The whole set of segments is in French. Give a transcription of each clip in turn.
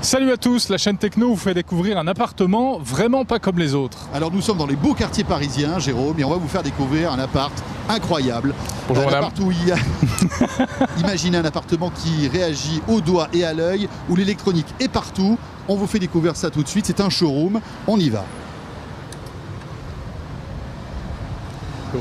Salut à tous, la chaîne Techno vous fait découvrir un appartement vraiment pas comme les autres. Alors nous sommes dans les beaux quartiers parisiens, Jérôme, et on va vous faire découvrir un appart incroyable. Bonjour madame. Appart où il y a... Imaginez un appartement qui réagit au doigt et à l'œil, où l'électronique est partout. On vous fait découvrir ça tout de suite, c'est un showroom, on y va. Go.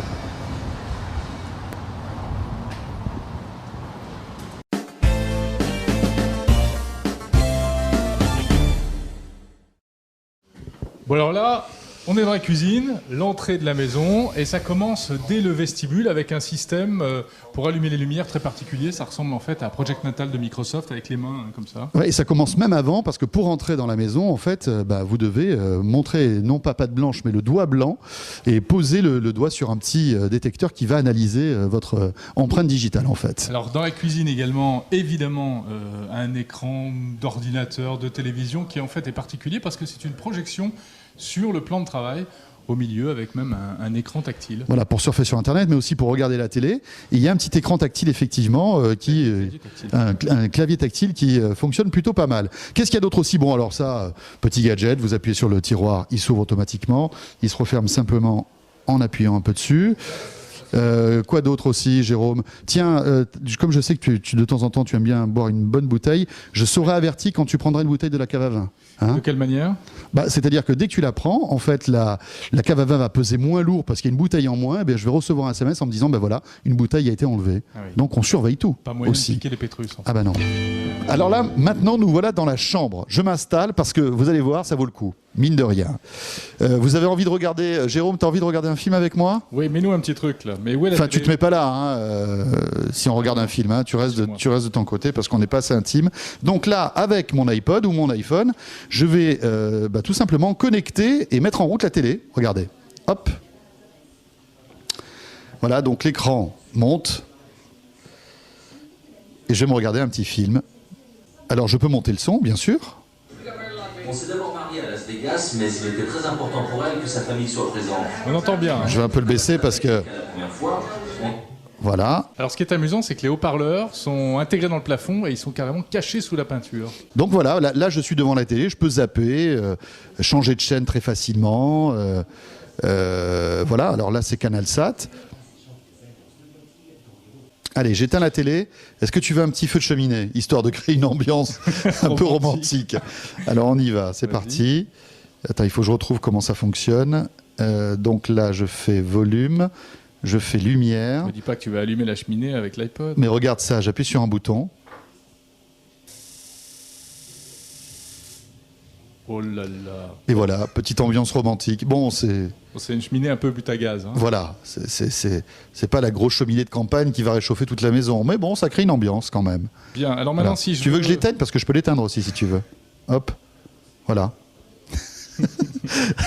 Bon alors là, on est dans la cuisine, l'entrée de la maison, et ça commence dès le vestibule avec un système pour allumer les lumières très particulier. Ça ressemble en fait à Project Natal de Microsoft avec les mains comme ça. Ouais, et ça commence même avant, parce que pour entrer dans la maison, en fait, vous devez montrer non pas patte blanche, mais le doigt blanc, et poser le doigt sur un petit détecteur qui va analyser votre empreinte digitale en fait. Alors dans la cuisine également, évidemment, un écran d'ordinateur, de télévision qui en fait est particulier parce que c'est une projection sur le plan de travail au milieu avec même un écran tactile. Voilà, pour surfer sur internet, mais aussi pour regarder la télé. Et il y a un petit écran tactile effectivement, un clavier tactile qui fonctionne plutôt pas mal. Qu'est-ce qu'il y a d'autre aussi? Bon alors ça, petit gadget, vous appuyez sur le tiroir, il s'ouvre automatiquement, il se referme simplement en appuyant un peu dessus. Quoi d'autre aussi, Jérôme? Tiens, comme je sais que de temps en temps tu aimes bien boire une bonne bouteille, je serai averti quand tu prendras une bouteille de la cave à vin. Hein? De quelle manière? C'est-à-dire que dès que tu la prends, en fait, la cave à vin va peser moins lourd parce qu'il y a une bouteille en moins. Je vais recevoir un SMS en me disant, voilà, une bouteille a été enlevée. Ah oui. Donc on surveille tout. Pas moyen aussi. De piquer les pétrus. En fait. Ah bah non. Alors là, maintenant, nous voilà dans la chambre. Je m'installe parce que vous allez voir, ça vaut le coup. Mine de rien. Vous avez envie de regarder, Jérôme, tu as envie de regarder un film avec moi? Oui, mets-nous un petit truc là. Mais où est la enfin, télé? tu te mets pas là, hein, si on regarde un film, hein, tu restes de ton côté parce qu'on n'est pas assez intime. Donc là, avec mon iPod ou mon iPhone, je vais tout simplement connecter et mettre en route la télé. Regardez, hop. Voilà, donc l'écran monte et je vais me regarder un petit film. Alors, je peux monter le son, bien sûr. On s'est d'abord marié à Las Vegas, mais il était très important pour elle que sa famille soit présente. On entend bien. Hein. Je vais un peu le baisser parce que... La première fois, Voilà. Alors ce qui est amusant, c'est que les haut-parleurs sont intégrés dans le plafond et ils sont carrément cachés sous la peinture. Donc voilà, là je suis devant la télé, je peux zapper, changer de chaîne très facilement. Voilà, alors là c'est CanalSat. Allez, j'éteins la télé. Est-ce que tu veux un petit feu de cheminée, histoire de créer une ambiance un peu romantique? Alors on y va, c'est parti. Attends, il faut que je retrouve comment ça fonctionne. Donc là, je fais volume, je fais lumière. Ne me dis pas que tu vas allumer la cheminée avec l'iPod. Mais regarde ça, j'appuie sur un bouton. Oh là là. Et voilà, petite ambiance romantique. Bon, c'est une cheminée un peu but à gaz. Hein. Voilà, c'est pas la grosse cheminée de campagne qui va réchauffer toute la maison. Mais bon, ça crée une ambiance quand même. Bien, alors maintenant si je Tu veux que je l'éteigne? Parce que je peux l'éteindre aussi si tu veux. Hop, voilà.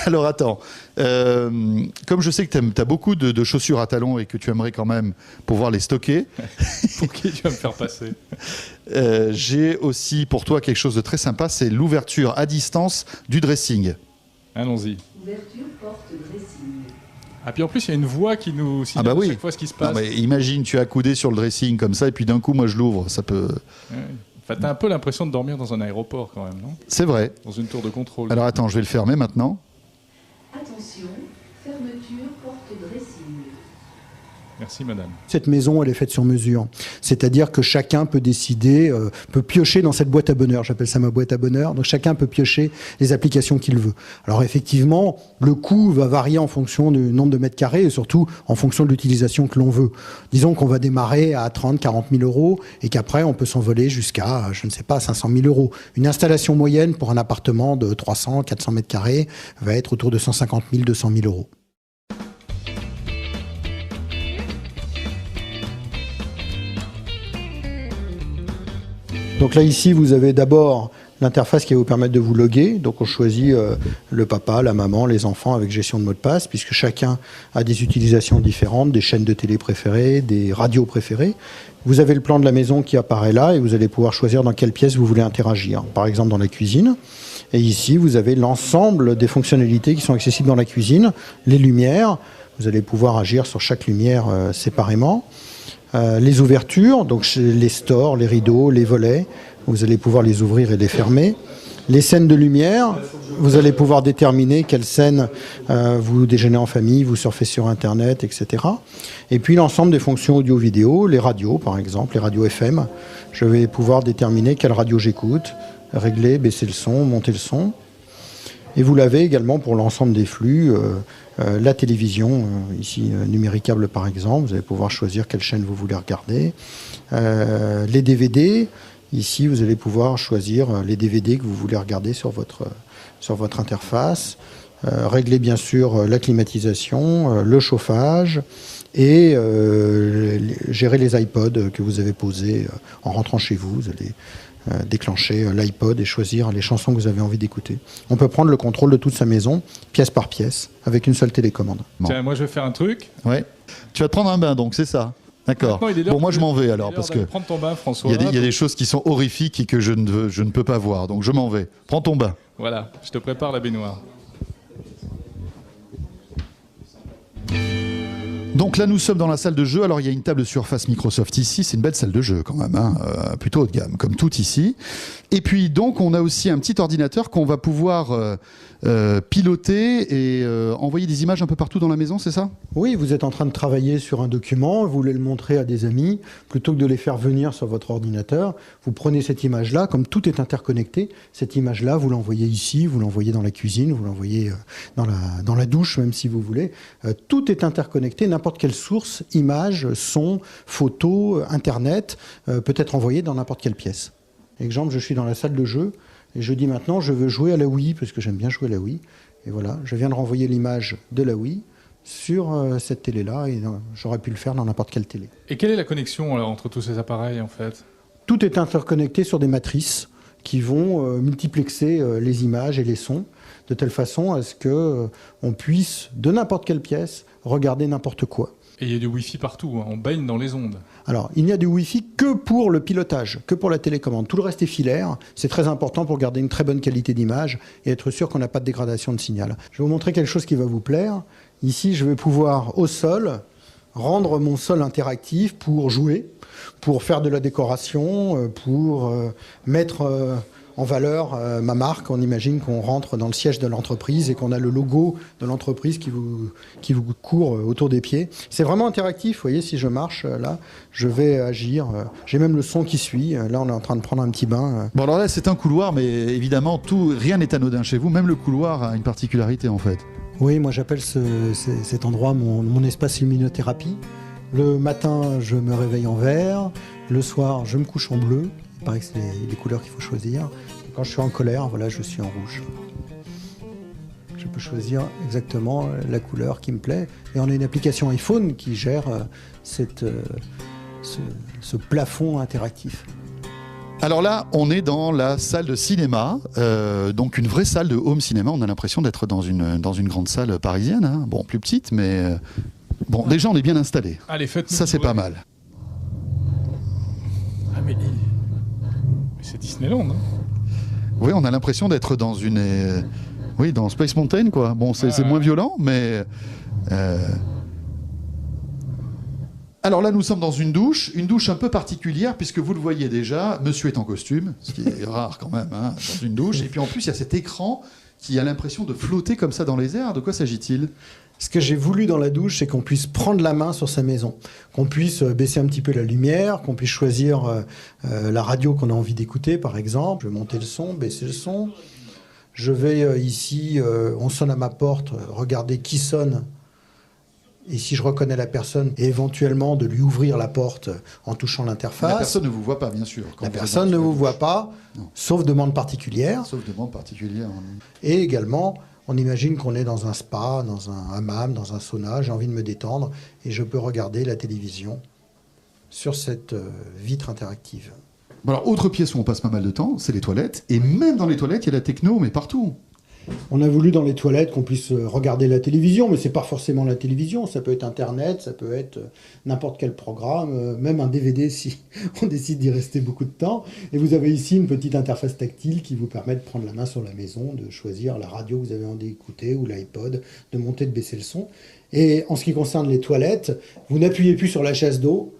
Alors attends, comme je sais que tu as beaucoup de chaussures à talons et que tu aimerais quand même pouvoir les stocker. Pour qui tu vas me faire passer? J'ai aussi pour toi quelque chose de très sympa, c'est l'ouverture à distance du dressing. Allons-y. Ouverture porte dressing. Ah puis en plus il y a une voix qui nous signale à chaque fois ce qui se passe. Non, mais imagine, tu es accoudé sur le dressing comme ça et puis d'un coup moi je l'ouvre, ça peut... Ouais. Enfin, t'as un peu l'impression de dormir dans un aéroport quand même, non? C'est vrai. Dans une tour de contrôle. Alors attends, je vais le fermer maintenant. Attention, fermeture porte dressing. Merci madame. Cette maison, elle est faite sur mesure. C'est-à-dire que chacun peut décider, peut piocher dans cette boîte à bonheur. J'appelle ça ma boîte à bonheur. Donc chacun peut piocher les applications qu'il veut. Alors effectivement, le coût va varier en fonction du nombre de mètres carrés et surtout en fonction de l'utilisation que l'on veut. Disons qu'on va démarrer à 30, 40 000 euros et qu'après on peut s'envoler jusqu'à, je ne sais pas, 500 000 euros. Une installation moyenne pour un appartement de 300, 400 mètres carrés va être autour de 150 000, 200 000 euros. Donc là, ici, vous avez d'abord l'interface qui va vous permettre de vous loguer. Donc on choisit le papa, la maman, les enfants avec gestion de mot de passe, puisque chacun a des utilisations différentes, des chaînes de télé préférées, des radios préférées. Vous avez le plan de la maison qui apparaît là et vous allez pouvoir choisir dans quelle pièce vous voulez interagir. Par exemple dans la cuisine. Et ici, vous avez l'ensemble des fonctionnalités qui sont accessibles dans la cuisine. Les lumières, vous allez pouvoir agir sur chaque lumière séparément. Les ouvertures, donc les stores, les rideaux, les volets, vous allez pouvoir les ouvrir et les fermer. Les scènes de lumière, vous allez pouvoir déterminer quelle scène vous déjeunez en famille, vous surfez sur Internet, etc. Et puis l'ensemble des fonctions audio-vidéo, les radios par exemple, les radios FM. Je vais pouvoir déterminer quelle radio j'écoute, régler, baisser le son, monter le son. Et vous l'avez également pour l'ensemble des flux, la télévision, ici numéricable par exemple, vous allez pouvoir choisir quelle chaîne vous voulez regarder. Les DVD, ici vous allez pouvoir choisir les DVD que vous voulez regarder sur votre interface. Régler bien sûr la climatisation, le chauffage et gérer les iPods que vous avez posés en rentrant chez vous. Vous allez déclencher l'iPod et choisir les chansons que vous avez envie d'écouter. On peut prendre le contrôle de toute sa maison, pièce par pièce, avec une seule télécommande. Bon. Tiens, moi je vais faire un truc. Ouais. Tu vas te prendre un bain donc, c'est ça? D'accord. Bon, moi je m'en vais alors parce que prendre ton bain, François. il y a des choses qui sont horrifiques et que je ne peux pas voir. Donc je m'en vais. Prends ton bain. Voilà, je te prépare la baignoire. Donc là, nous sommes dans la salle de jeu. Alors, il y a une table surface Microsoft ici. C'est une belle salle de jeu quand même, hein, plutôt haut de gamme, comme tout ici. Et puis, donc, on a aussi un petit ordinateur qu'on va pouvoir piloter et envoyer des images un peu partout dans la maison, c'est ça? Oui, vous êtes en train de travailler sur un document, vous voulez le montrer à des amis, plutôt que de les faire venir sur votre ordinateur, vous prenez cette image-là, comme tout est interconnecté, cette image-là, vous l'envoyez ici, vous l'envoyez dans la cuisine, vous l'envoyez dans la douche, même si vous voulez. Tout est interconnecté, n'importe quelle source, image, son, photo, Internet, peut être envoyé dans n'importe quelle pièce. Exemple, je suis dans la salle de jeu, et je dis maintenant, je veux jouer à la Wii, parce que j'aime bien jouer à la Wii. Et voilà, je viens de renvoyer l'image de la Wii sur cette télé-là, et j'aurais pu le faire dans n'importe quelle télé. Et quelle est la connexion alors, entre tous ces appareils en fait? Tout est interconnecté sur des matrices qui vont multiplexer les images et les sons, de telle façon à ce qu'on puisse, de n'importe quelle pièce, regarder n'importe quoi. Et il y a du Wi-Fi partout, hein. On baigne dans les ondes. Alors, il n'y a du Wi-Fi que pour le pilotage, que pour la télécommande. Tout le reste est filaire. C'est très important pour garder une très bonne qualité d'image et être sûr qu'on n'a pas de dégradation de signal. Je vais vous montrer quelque chose qui va vous plaire. Ici, je vais pouvoir, au sol, rendre mon sol interactif pour jouer, pour faire de la décoration, pour mettre en valeur ma marque. On imagine qu'on rentre dans le siège de l'entreprise et qu'on a le logo de l'entreprise qui vous court autour des pieds. C'est vraiment interactif. Vous voyez, si je marche là, je vais agir. J'ai même le son qui suit. Là, on est en train de prendre un petit bain. Bon, alors là, c'est un couloir, mais évidemment, rien n'est anodin chez vous. Même le couloir a une particularité, en fait. Oui, moi, j'appelle cet endroit mon espace luminothérapie. Le matin, je me réveille en vert. Le soir, je me couche en bleu. Il paraît que c'est les couleurs qu'il faut choisir. Et quand je suis en colère, voilà, je suis en rouge. Je peux choisir exactement la couleur qui me plaît. Et on a une application iPhone qui gère ce plafond interactif. Alors là, on est dans la salle de cinéma, donc une vraie salle de home cinéma. On a l'impression d'être dans une grande salle parisienne, hein. Bon, plus petite, mais bon, déjà on est bien installé. Allez, faites-nous Ça, c'est jouer. pas mal. Ah, mais c'est Disneyland, hein. Oui, on a l'impression d'être dans dans Space Mountain, quoi. Bon, c'est moins violent, mais... Alors là, nous sommes dans une douche un peu particulière, puisque vous le voyez déjà, monsieur est en costume, ce qui est rare quand même, hein, dans une douche. Et puis en plus, il y a cet écran qui a l'impression de flotter comme ça dans les airs. De quoi s'agit-il ? Ce que j'ai voulu dans la douche, c'est qu'on puisse prendre la main sur sa maison, qu'on puisse baisser un petit peu la lumière, qu'on puisse choisir la radio qu'on a envie d'écouter, par exemple. Je vais monter le son, baisser le son. Je vais ici, on sonne à ma porte, regarder qui sonne. Et si je reconnais la personne, et éventuellement de lui ouvrir la porte en touchant l'interface. La personne ne vous voit pas, bien sûr. La personne ne vous voit pas, sauf demande particulière. Sauf demande particulière. Et également, on imagine qu'on est dans un spa, dans un hammam, dans un sauna. J'ai envie de me détendre et je peux regarder la télévision sur cette vitre interactive. Bon, alors, autre pièce où on passe pas mal de temps, c'est les toilettes. Et même dans les toilettes, il y a la techno, mais partout. On a voulu dans les toilettes qu'on puisse regarder la télévision, mais c'est pas forcément la télévision. Ça peut être Internet, ça peut être n'importe quel programme, même un DVD si on décide d'y rester beaucoup de temps. Et vous avez ici une petite interface tactile qui vous permet de prendre la main sur la maison, de choisir la radio que vous avez envie d'écouter ou l'iPod, de monter, de baisser le son. Et en ce qui concerne les toilettes, vous n'appuyez plus sur la chasse d'eau,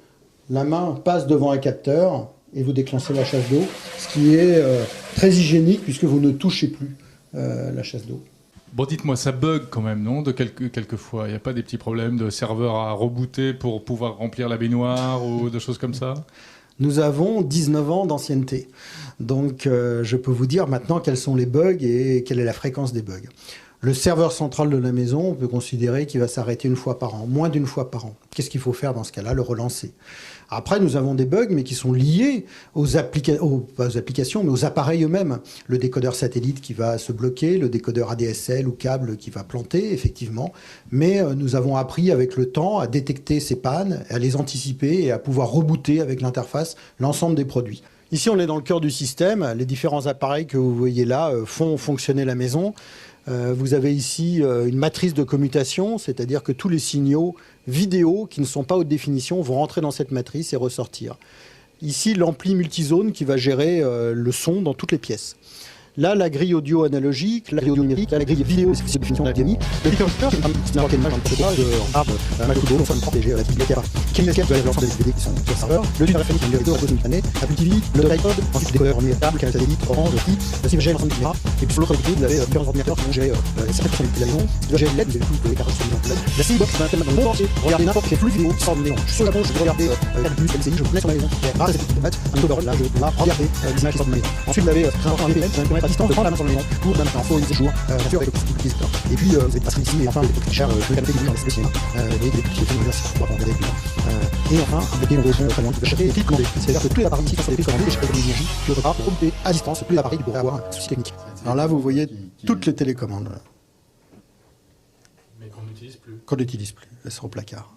la main passe devant un capteur et vous déclenchez la chasse d'eau, ce qui est très hygiénique puisque vous ne touchez plus la chasse d'eau. Bon, dites-moi, ça bug quand même, non, de quelquefois. Il n'y a pas des petits problèmes de serveur à rebooter pour pouvoir remplir la baignoire ou de choses comme ça? Nous avons 19 ans d'ancienneté. Donc, je peux vous dire maintenant quels sont les bugs et quelle est la fréquence des bugs. Le serveur central de la maison, on peut considérer qu'il va s'arrêter une fois par an, moins d'une fois par an. Qu'est-ce qu'il faut faire dans ce cas-là? Le relancer. Après, nous avons des bugs, mais qui sont liés pas aux applications, mais aux appareils eux-mêmes. Le décodeur satellite qui va se bloquer, le décodeur ADSL ou câble qui va planter, effectivement. Mais nous avons appris avec le temps à détecter ces pannes, à les anticiper et à pouvoir rebooter avec l'interface l'ensemble des produits. Ici, on est dans le cœur du système. Les différents appareils que vous voyez là font fonctionner la maison. Vous avez ici une matrice de commutation, c'est-à-dire que tous les signaux vidéo qui ne sont pas haute définition vont rentrer dans cette matrice et ressortir. Ici, l'ampli multizone qui va gérer le son dans toutes les pièces. Là, la grille audio analogique, la grille audio numérique, là, la grille vidéo, c'est la définition de la HDMI. Le déclencheur, c'est n'importe quelle image dans le photographe, Macodo, on va protéger la bibliothèque. Qui est l'ensemble des DVD qui sont sur le serveur. Le tuteur FM qui est une en simultané. Apple TV, le iPod, ensuite le décodeur numérique, le satellite, Orange, Free, le CMG, l'ensemble des caméras. Et puis sur l'autre côté, vous avez différents ordinateurs qui vont gérer certaines fonctionnalités de la maison. Le GL LED, vous avez toutes les cartes sur le LED. La CI-Box, c'est un thème dans le monde entier. Regardez n'importe quel flux vidéo qui sort de l'écran. Je suis sur le Japon, je peux regarder Airbus, MCI, je vous mets sur ma maison. Grâce à cette petite boîte, un décodeur, là, je vais pouvoir regarder les images qui sortent de ma maison. Ensuite, vous avez un VPN qui va me permettre à distance de prendre la main sur la maison pour d'un info, une séjour, bien sûr avec le petit utilisateur. Et puis vous avez passé ici, et enfin, les cher, le canapé qui est dans les cinéma, les petits films universitaires pour regarder plus loin. Et enfin, avec des notions très loin qui peut chaper et clics commandés. C'est-à-dire que tous les appareils ici sont des clics commandés, les chapelles de l'énergie, puis autre part, pour rebooter à distance tous les appareils pour avoir un souci technique. Alors là, vous voyez toutes les télécommandes. Mais qu'on n'utilise plus. Qu'on n'utilise plus, elles sont au placard.